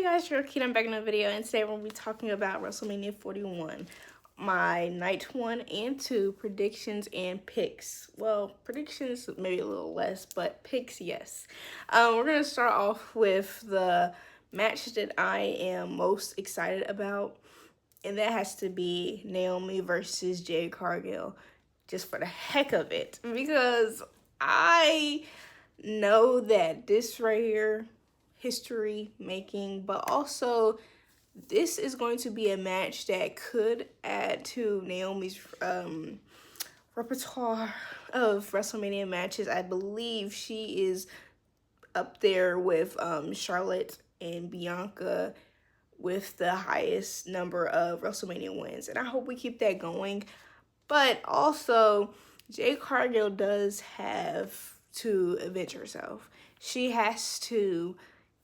Hey guys, Kid, I'm back in a video, and today we're going to be talking about WrestleMania 41. My night 1 and 2 predictions and picks. Well, predictions maybe a little less, but picks, yes. We're going to start off with the match that I am most excited about, and that has to be Naomi versus Jade Cargill, just for the heck of it, because I know that this right here, history making, but also this is going to be a match that could add to Naomi's repertoire of WrestleMania matches. I believe she is up there with Charlotte and Bianca with the highest number of WrestleMania wins, and I hope we keep that going. But also, Jade Cargill does have to avenge herself. She has to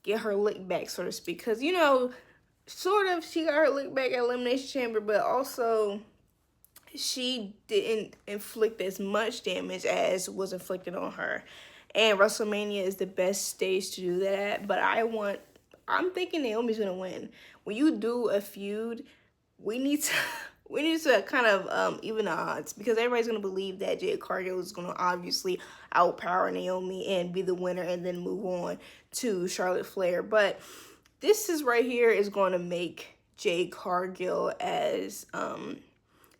get her lick back, so to speak, because, you know, sort of she got her lick back at Elimination Chamber, but also she didn't inflict as much damage as was inflicted on her. And WrestleMania is the best stage to do that at, but I'm thinking Naomi's gonna win. When you do a feud, we need to kind of even the odds, because everybody's gonna believe that Jade Cargill is gonna obviously outpower Naomi and be the winner, and then move on to Charlotte Flair. But this is right here is going to make Jade Cargill as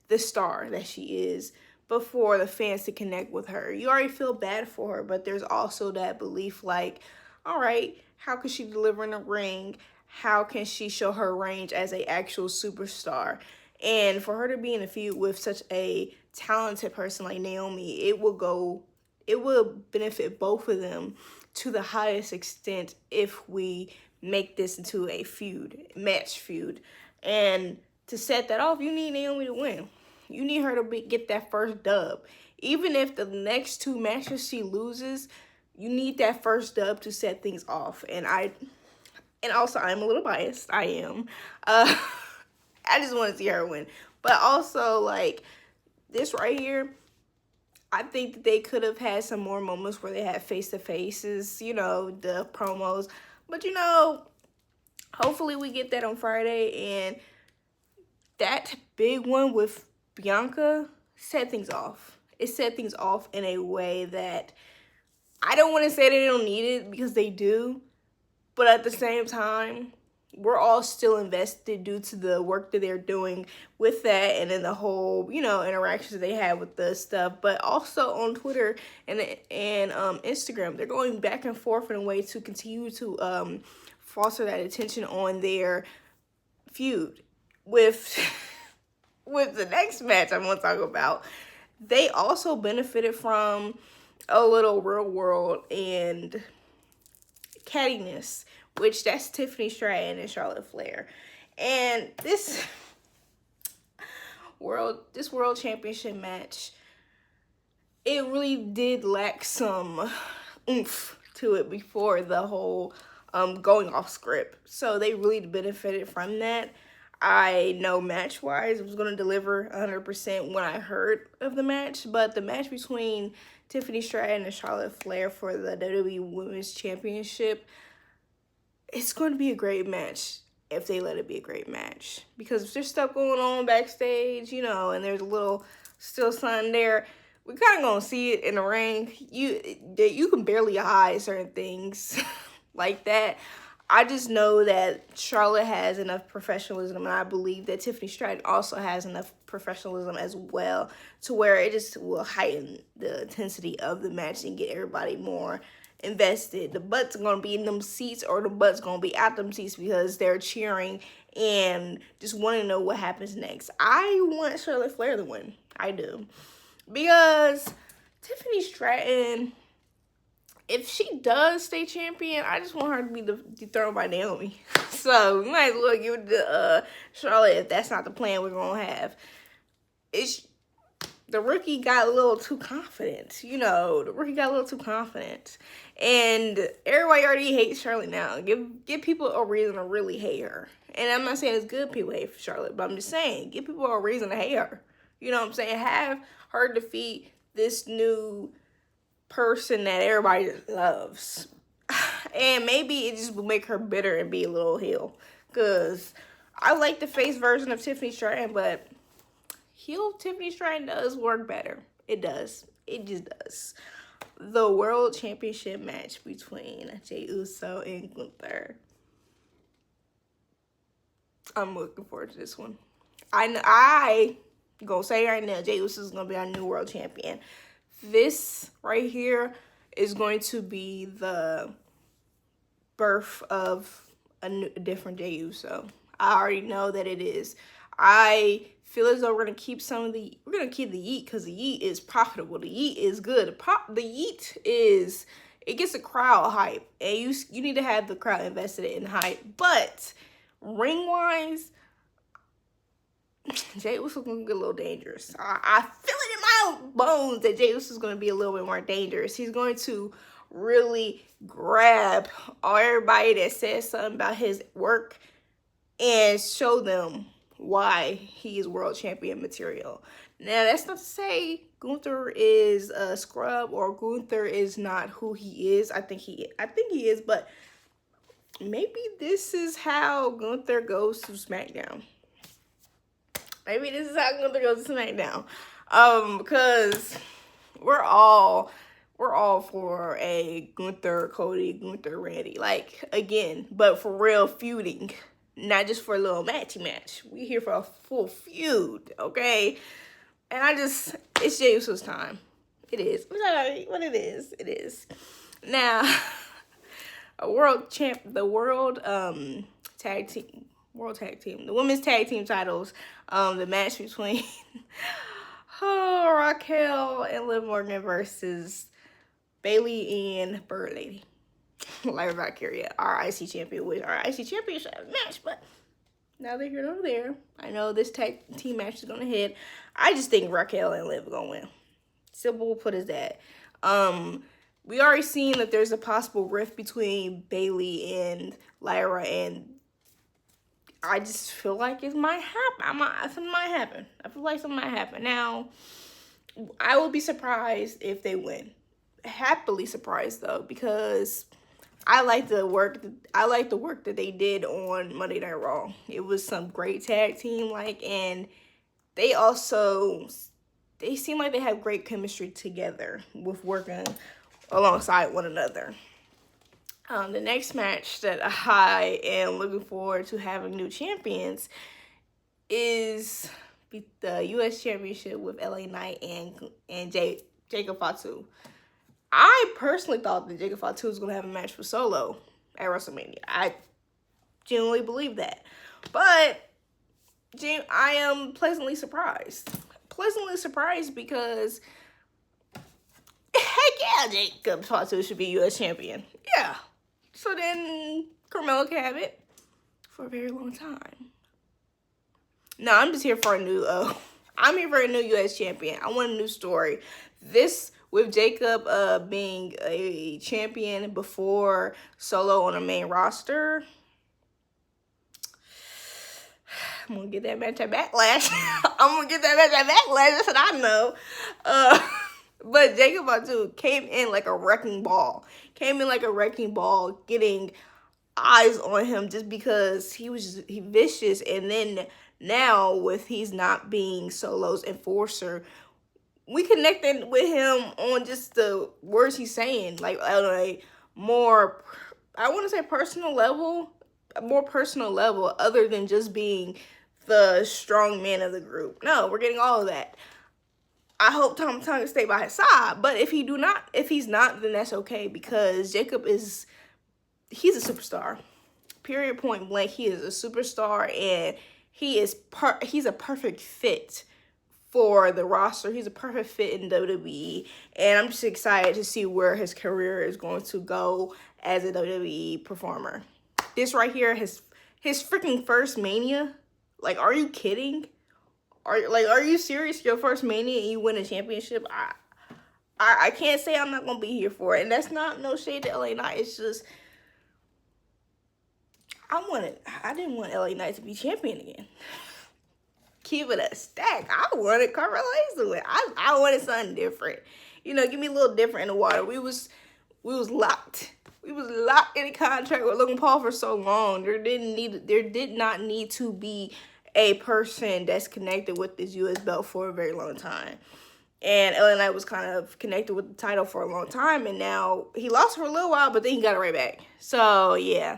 the star that she is, before the fans to connect with her. You already feel bad for her, but there's also that belief like, all right, how can she deliver in the ring? How can she show her range as an actual superstar? And for her to be in a feud with such a talented person like Naomi, it will benefit both of them to the highest extent if we make this into a match feud. And to set that off, you need Naomi to win. You need her to get that first dub. Even if the next 2 matches she loses, you need that first dub to set things off. And also, I'm a little biased. I am. I just want to see her win. But also, like, this right here, I think that they could have had some more moments where they had face-to-faces, you know, the promos. But, you know, hopefully we get that on Friday. And that big one with Bianca set things off. It set things off in a way that I don't want to say they don't need it, because they do. But at the same time, we're all still invested due to the work that they're doing with that, and then the whole, you know, interactions that they have with the stuff. But also on Twitter and Instagram, they're going back and forth in a way to continue to foster that attention on their feud. With the next match I'm going to talk about, they also benefited from a little real world and cattiness, which that's Tiffany Stratton and Charlotte Flair. And this world championship match, it really did lack some oomph to it before the whole going off script. So they really benefited from that. I know match-wise it was going to deliver 100% when I heard of the match, but the match between Tiffany Stratton and Charlotte Flair for the WWE Women's Championship, it's going to be a great match if they let it be a great match. Because if there's stuff going on backstage, you know, and there's a little still something there, we kind of going to see it in the ring. You can barely hide certain things like that. I just know that Charlotte has enough professionalism, and I believe that Tiffany Stratton also has enough professionalism as well, to where it just will heighten the intensity of the match and get everybody more invested. The butts are going to be in them seats, or the butts going to be out them seats, because they're cheering and just want to know what happens next. I want Charlotte Flair to win. I do. Because Tiffany Stratton, if she does stay champion, I just want her to be dethroned by Naomi. So we might as well give it to Charlotte if that's not the plan we're going to have. The rookie got a little too confident. You know, the rookie got a little too confident. And everybody already hates Charlotte now. Give people a reason to really hate her. And I'm not saying it's good people hate Charlotte, but I'm just saying, give people a reason to hate her. You know what I'm saying? Have her defeat this new person that everybody loves. And maybe it just will make her bitter and be a little heel. Because I like the face version of Tiffany Stratton, but heel Tiffany Stratton does work better. It does. It just does. The World Championship match between Jey Uso and Gunther. I'm looking forward to this one. I gonna say right now, Jey Uso is gonna be our new world champion. This right here is going to be the birth of a different Jey Uso. I already know that it is. I feel as though we're gonna keep the yeet because the yeet is profitable. The yeet is good. The yeet is, it gets a crowd hype, and you need to have the crowd invested in hype. But ring wise, Jey Uso's gonna get a little dangerous. I feel it in my own bones that Jey Uso's gonna be a little bit more dangerous. He's going to really grab everybody that says something about his work and show them why he is world champion material. Now, that's not to say Gunther is a scrub or Gunther is not who he is. I think he is, but maybe this is how Gunther goes to SmackDown. Maybe this is how Gunther goes to SmackDown. Because we're all for a Gunther, Cody, Gunther, Randy. Like, again, but for real feuding. Not just for a little matchy match. We here for a full feud, okay? And it's Jey Uso's time. It is. What it is, it is. Now, the world tag team, the women's tag team titles, the match between Raquel and Liv Morgan versus Bayley and Bird Lady. Lyra Valkyria, our IC champion, with our IC championship match, but now they're here over there. I know this tag team match is gonna hit. I just think Raquel and Liv are gonna win. Simple put as that. We already seen that there's a possible rift between Bayley and Lyra, and I just feel like it might happen. Something might happen. I feel like something might happen. Now, I will be surprised if they win. Happily surprised though, because I like the work that they did on Monday Night Raw. It was some great tag team, and they seem like they have great chemistry together with working alongside one another. The next match that I am looking forward to having new champions is the U.S. Championship with LA Knight and Jacob Fatu. I personally thought that Jacob Fatu was going to have a match with Solo at WrestleMania. I genuinely believe that. But I am pleasantly surprised. Pleasantly surprised because, heck yeah, Jacob Fatu should be U.S. champion. Yeah. So then Carmella can have it for a very long time. No, I'm just here for a new, I'm here for a new U.S. champion. I want a new story. This, with Jacob being a champion before Solo on the main roster, I'm going to get that match at Backlash. That's what I know. But Jacob Fatu came in like a wrecking ball. Getting eyes on him just because he vicious. And then now, with he's not being Solo's enforcer, we connected with him on just the words he's saying, like on a more, I want to say personal level, other than just being the strong man of the group. No, we're getting all of that. I hope Tom Tonga stay by his side, but if he's not, then that's okay, because Jacob he's a superstar. Period, point blank. He is a superstar, and he's a perfect fit for the roster. He's a perfect fit in WWE, and I'm just excited to see where his career is going to go as a WWE performer. This right here, his freaking first Mania. Like, are you kidding? Are you serious? Your first Mania and you win a championship? I can't say I'm not gonna be here for it, and that's not no shade to LA Knight. It's just I didn't want LA Knight to be champion again. Keep it a stack. I wanted Carmella Hayes to win. I wanted something different. Give me a little different in the water. We was locked We was locked in a contract with Logan Paul for so long. There did not need to be a person that's connected with this U.S. belt for a very long time. And LA Knight was kind of connected with the title for a long time, and now he lost for a little while, but then he got it right back. So yeah,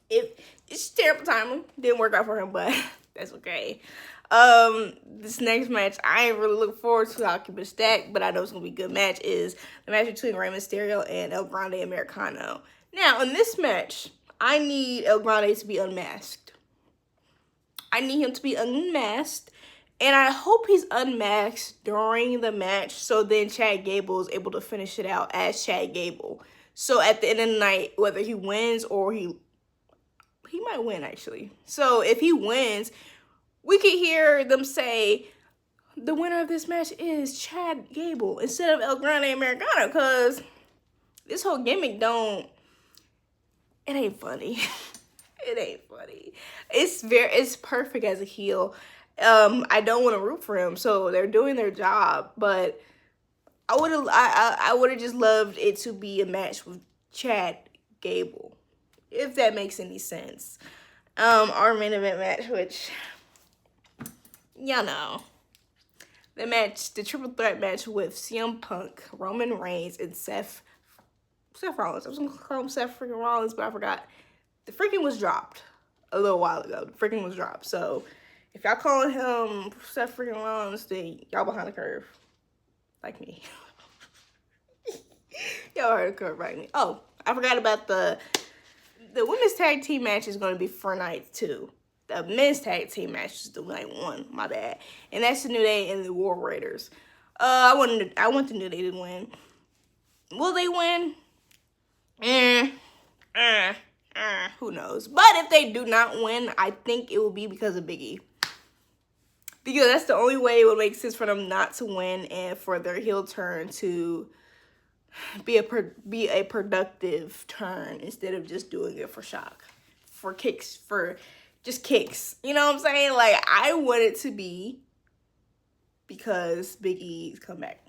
it's terrible timing. Didn't work out for him, but that's okay. This next match, I ain't really looking forward to. I'll keep it stacked, but I know it's gonna be a good match. Is the match between Rey Mysterio and El Grande Americano. Now, in this match, I need El Grande to be unmasked. I need him to be unmasked, and I hope he's unmasked during the match, so then Chad Gable is able to finish it out as Chad Gable. So at the end of the night, whether he wins or he might win, actually. So if he wins, we could hear them say, the winner of this match is Chad Gable instead of El Grande Americano, because this whole gimmick it ain't funny. It ain't funny. It's perfect as a heel. I don't want to root for him, so they're doing their job, but I would have just loved it to be a match with Chad Gable, if that makes any sense. Our main event match, which y'all know, the triple threat match with CM Punk, Roman Reigns, and Seth Rollins. I was gonna call him Seth freaking Rollins, but I forgot. The freaking was dropped a little while ago. The freaking was dropped. So if y'all calling him Seth freaking Rollins, then y'all behind the curve, like me. Y'all heard the curve like me. Oh, I forgot about the women's tag team match is going to be for night 2. The men's tag team match is the night 1. My bad. And that's the New Day and the War Raiders. I want the New Day to win. Will they win? Who knows? But if they do not win, I think it will be because of Big E. Because that's the only way it would make sense for them not to win and for their heel turn to be a productive turn instead of just doing it for shock, for kicks, for just kicks. You know what I'm saying? Like, I want it to be because Big E's come back.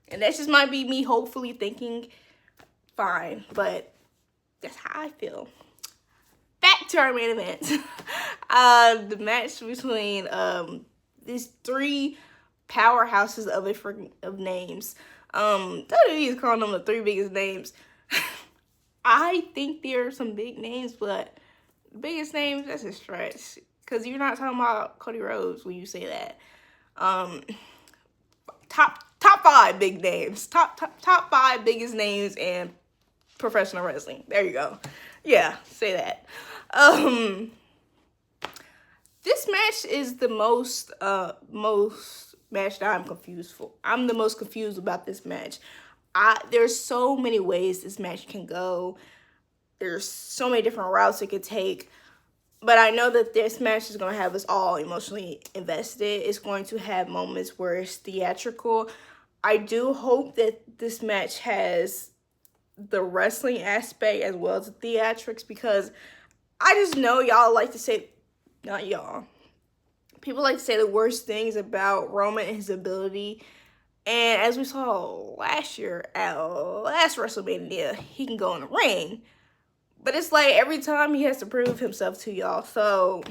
And that just might be me hopefully thinking fine, but that's how I feel. Back to our main event. The match between these 3 powerhouses of names. WWE is calling them the 3 biggest names. I think there are some big names, but the biggest names, that's a stretch. Because you're not talking about Cody Rhodes when you say that. Top 5 big names. Top 5 biggest names in professional wrestling. There you go. Yeah, say that. This match is the most match that I'm confused for. I'm the most confused about this match. There's so many ways this match can go. There's so many different routes it could take. But I know that this match is going to have us all emotionally invested. It's going to have moments where it's theatrical. I do hope that this match has the wrestling aspect as well as the theatrics, because I just know y'all like to say, not y'all, people like to say the worst things about Roman and his ability. And as we saw last year at last WrestleMania, he can go in the ring. But it's like every time he has to prove himself to y'all. So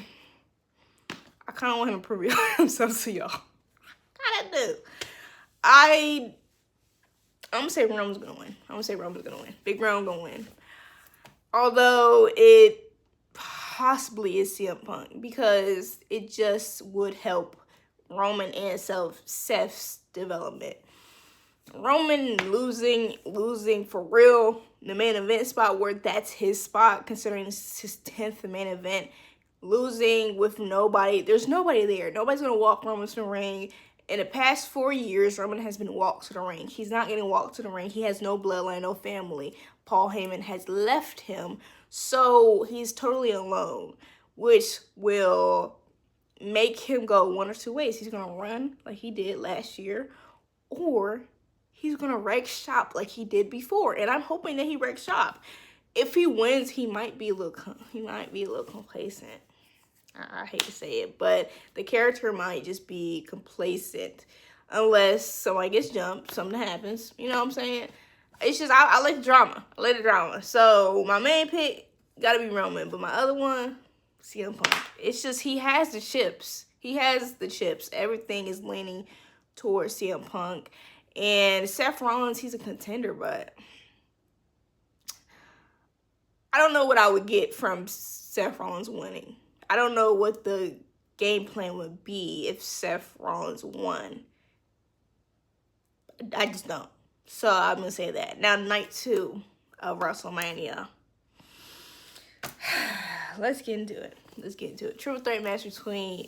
I kind of want him to prove himself to y'all. Kind of do. I'm going to say Roman's going to win. Big Roman going to win. Although it possibly is CM Punk, because it just would help Roman and Seth's development. Roman losing for real the main event spot, where that's his spot, considering it's his 10th main event. Losing with nobody. There's nobody there. Nobody's going to walk Roman to the ring. In the past 4 years, Roman has been walked to the ring. He's not getting walked to the ring. He has no bloodline, no family. Paul Heyman has left him. So he's totally alone, which will make him go one or two ways. He's going to run like he did last year, or he's going to wreck shop like he did before. And I'm hoping that he wrecks shop. If he wins, he might be a little complacent. I hate to say it, but the character might just be complacent unless somebody gets jumped, something happens. You know what I'm saying? It's just, I like the drama. I like the drama. So, my main pick, gotta be Roman. But my other one, CM Punk. It's just, he has the chips. He has the chips. Everything is leaning towards CM Punk. And Seth Rollins, he's a contender, but I don't know what I would get from Seth Rollins winning. I don't know what the game plan would be if Seth Rollins won. I just don't. So I'm going to say that. Now, night 2 of WrestleMania. Let's get into it. Triple threat match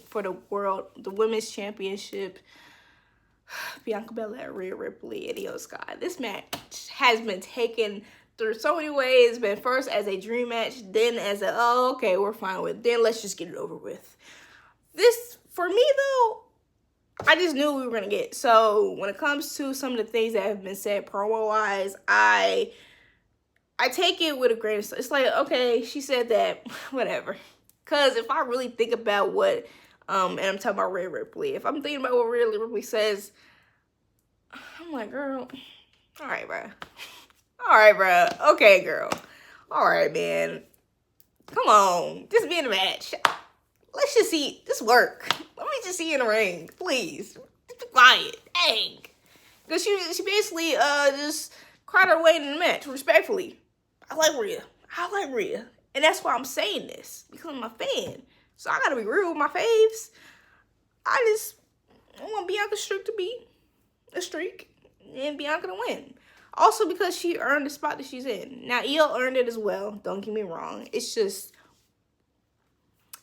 for the women's championship. Bianca Belair, Rhea Ripley, and Io Sky. This match has been taken through so many ways. It's been first as a dream match, then as a, oh, okay, we're fine with it. Then let's just get it over with. This, for me, though, I just knew we were going to get. So, when it comes to some of the things that have been said promo-wise, I take it with a grain of salt. It's like, okay, she said that, whatever. Because if I really think about what, and I'm talking about Rhea Ripley, if I'm thinking about what Rhea Ripley says, I'm like, girl, all right, bro. Okay, girl. All right, man. Come on. Just be in the match. Let's just see. Just work. Let me just see you in the ring. Please. Just be quiet. Dang. Because she basically just cried her way in the match, respectfully. I like Rhea. And that's why I'm saying this. Because I'm a fan. So I got to be real with my faves. I want Bianca's streak to be a streak. And Bianca to win. Also because she earned the spot that she's in. Now, Io earned it as well. Don't get me wrong. It's just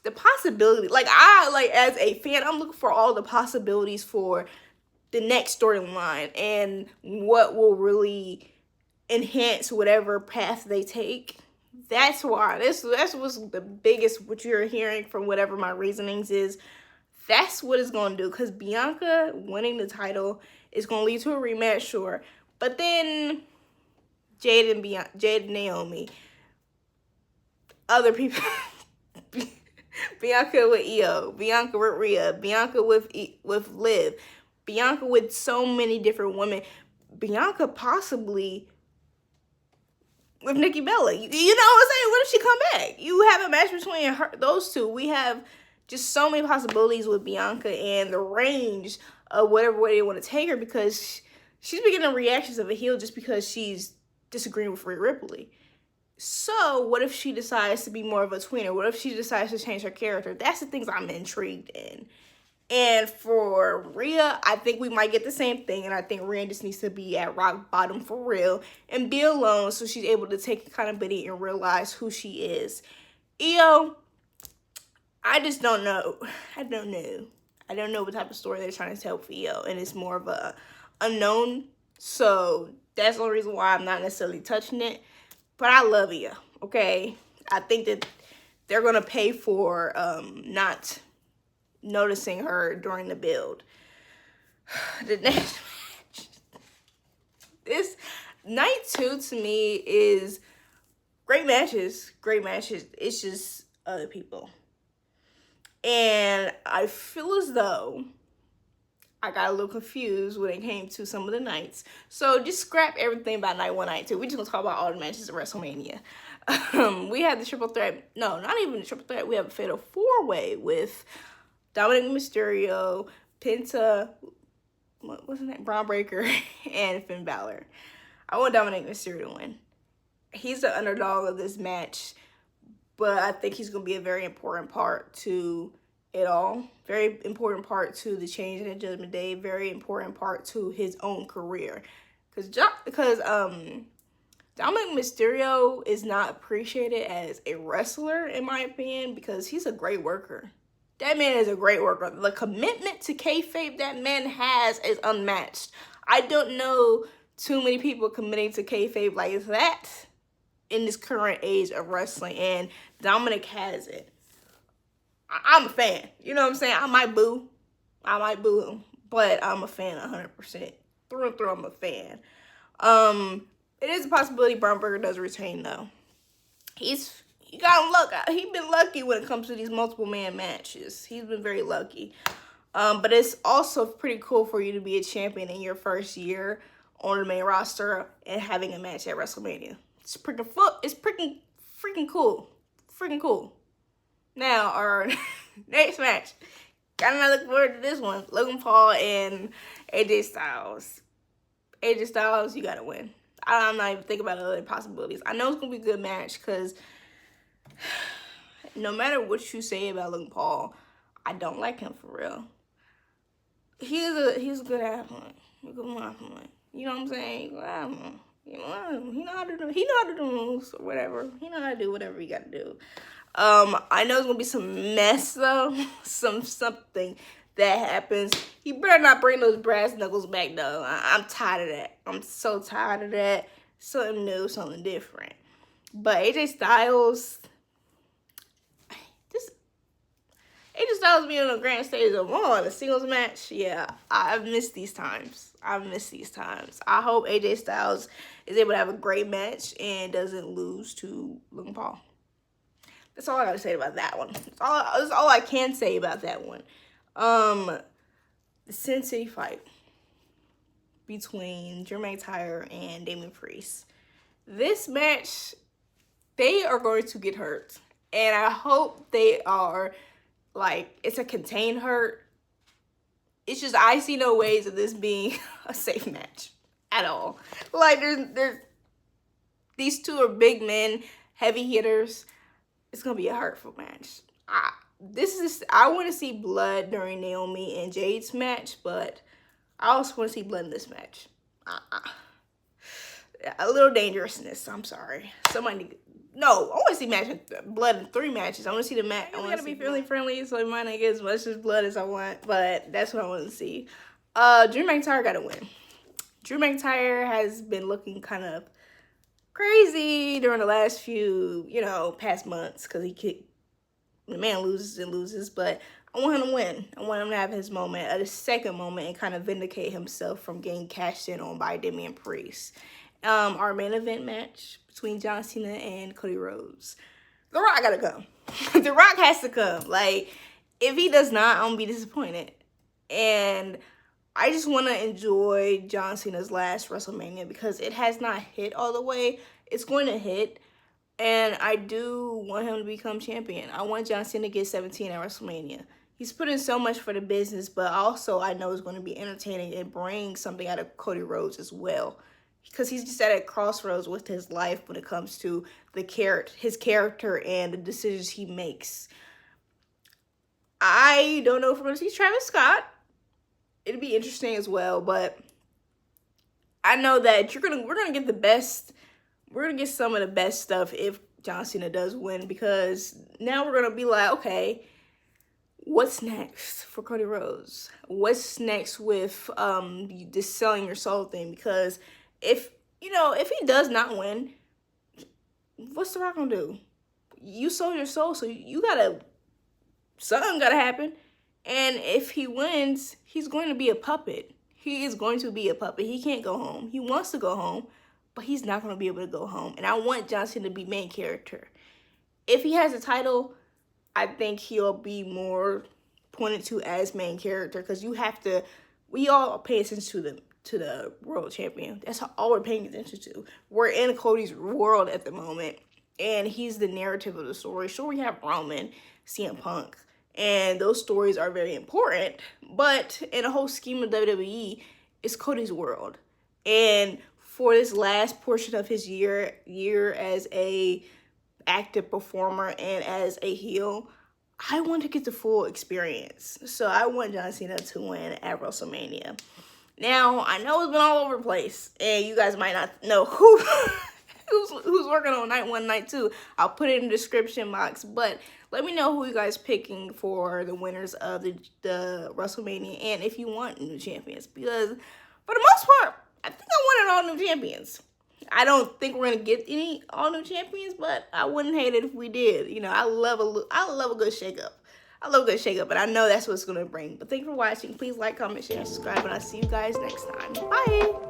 the possibility. Like, as a fan, I'm looking for all the possibilities for the next storyline and what will really enhance whatever path they take. That's why. That's what's the biggest, what you're hearing from whatever my reasonings is. That's what it's going to do. Because Bianca winning the title is going to lead to a rematch, sure. But then Jade and Naomi, other people, Bianca with Io, Bianca with Rhea, Bianca with Liv, Bianca with so many different women, Bianca possibly with Nikki Bella. You know what I'm saying? What if she come back? You have a match between those two. We have just so many possibilities with Bianca and the range of whatever way they want to take her, because she's been getting reactions of a heel just because she's disagreeing with Rhea Ripley. So, what if she decides to be more of a tweener? What if she decides to change her character? That's the things I'm intrigued in. And for Rhea, I think we might get the same thing. And I think Rhea just needs to be at rock bottom for real and be alone so she's able to take accountability and realize who she is. Io, I just don't know. I don't know what type of story they're trying to tell for Io. And it's more of a unknown. So that's the only reason why I'm not necessarily touching it. But I love Io, okay? I think that they're going to pay for not noticing her during the build. The next match. This night 2 to me is great matches. It's just other people. And I feel as though I got a little confused when it came to some of the nights. So just scrap everything about night 1, night 2. We're just going to talk about all the matches at WrestleMania. We had the triple threat. No, not even the triple threat. We have a fatal 4-way with Dominic Mysterio, Penta, what was his name? Braun Breaker, and Finn Balor. I want Dominic Mysterio to win. He's the underdog of this match, but I think he's going to be a very important part to it all. Very important part to the change in the Judgment Day. Very important part to his own career. Because Dominic Mysterio is not appreciated as a wrestler, in my opinion, because he's a great worker. That man is a great worker. The commitment to kayfabe that man has is unmatched. I don't know too many people committing to kayfabe like that in this current age of wrestling, and Dominic has it. I'm a fan. You know what I'm saying? I might boo him, but I'm a fan 100%. Through and through, I'm a fan. It is a possibility Braun Breaker does retain, though. He's been lucky when it comes to these multiple man matches. He's been very lucky. But it's also pretty cool for you to be a champion in your first year on the main roster and having a match at WrestleMania. It's freaking cool. Freaking cool. Now, our next match. Kinda not looking forward to this one. Logan Paul and AJ Styles. AJ Styles, you gotta win. I'm not even thinking about other possibilities. I know it's gonna be a good match because no matter what you say about Logan Paul, I don't like him for real. He's a good athlete. He's a good athlete. You know what I'm saying? You know, he know how to do moves or whatever. He know how to do whatever he got to do. I know it's gonna be some mess though, something that happens. He better not bring those brass knuckles back though. I'm tired of that. I'm so tired of that. Something new, something different. But AJ Styles being on the grand stage of Raw in a singles match, yeah, I've missed these times. I hope AJ Styles is able to have a great match and doesn't lose to Logan Paul. That's all I gotta say about that one. That's all I can say about that one. The Sin City fight between Drew McIntyre and Damian Priest. This match, they are going to get hurt. And I hope they are, like, it's a contained hurt. It's just, I see no ways of this being a safe match at all. Like, there's these two are big men, heavy hitters. It's gonna be a hurtful match. I want to see blood during Naomi and Jade's match, but I also want to see blood in this match. A little dangerousness. I'm sorry. I want to see blood in 3 matches. I want to see the match. I want to be feeling friendly, so it might not get as much as blood as I want, but that's what I want to see. Drew McIntyre got to win. Drew McIntyre has been looking kind of crazy during the last few, past months, because the man loses, but I want him to win. I want him to have his moment, a second moment, and kind of vindicate himself from getting cashed in on by Damian Priest. Our main event match between John Cena and Cody Rhodes. The Rock gotta come. The Rock has to come. Like, if he does not, I'm gonna be disappointed. And I just want to enjoy John Cena's last WrestleMania because it has not hit all the way. It's going to hit. And I do want him to become champion. I want John Cena to get 17 at WrestleMania. He's put in so much for the business, but also I know it's going to be entertaining and bring something out of Cody Rhodes as well. Because he's just at a crossroads with his life when it comes to his character and the decisions he makes. I don't know if we're going to see Travis Scott. It'll be interesting as well, but I know that we're gonna get the best. We're gonna get some of the best stuff if John Cena does win, because now we're gonna be like, okay, what's next for Cody Rhodes? What's next with this selling your soul thing? Because if he does not win, what's The Rock gonna do? You sold your soul, so something gotta happen. And if he wins, he's going to be a puppet. He is going to be a puppet. He can't go home. He wants to go home, but he's not going to be able to go home. And I want John Cena to be main character. If he has a title, I think he'll be more pointed to as main character, because we all pay attention to the world champion. That's all we're paying attention to. We're in Cody's world at the moment, and he's the narrative of the story. Sure, we have Roman, CM Punk, and those stories are very important, but in a whole scheme of WWE, it's Cody's world. And for this last portion of his year as a active performer and as a heel, I want to get the full experience. So I want John Cena to win at WrestleMania. Now, I know it's been all over the place, and you guys might not know who's working on night 1, night 2. I'll put it in the description box, but let me know who you guys picking for the winners of the WrestleMania, and if you want new champions, because for the most part, I think I wanted all new champions. I don't think we're gonna get any all new champions, but I wouldn't hate it if we did. I love a good shakeup. I love a good shakeup, and I know that's what it's gonna bring. But thank you for watching. Please like, comment, share, and subscribe, and I'll see you guys next time. Bye.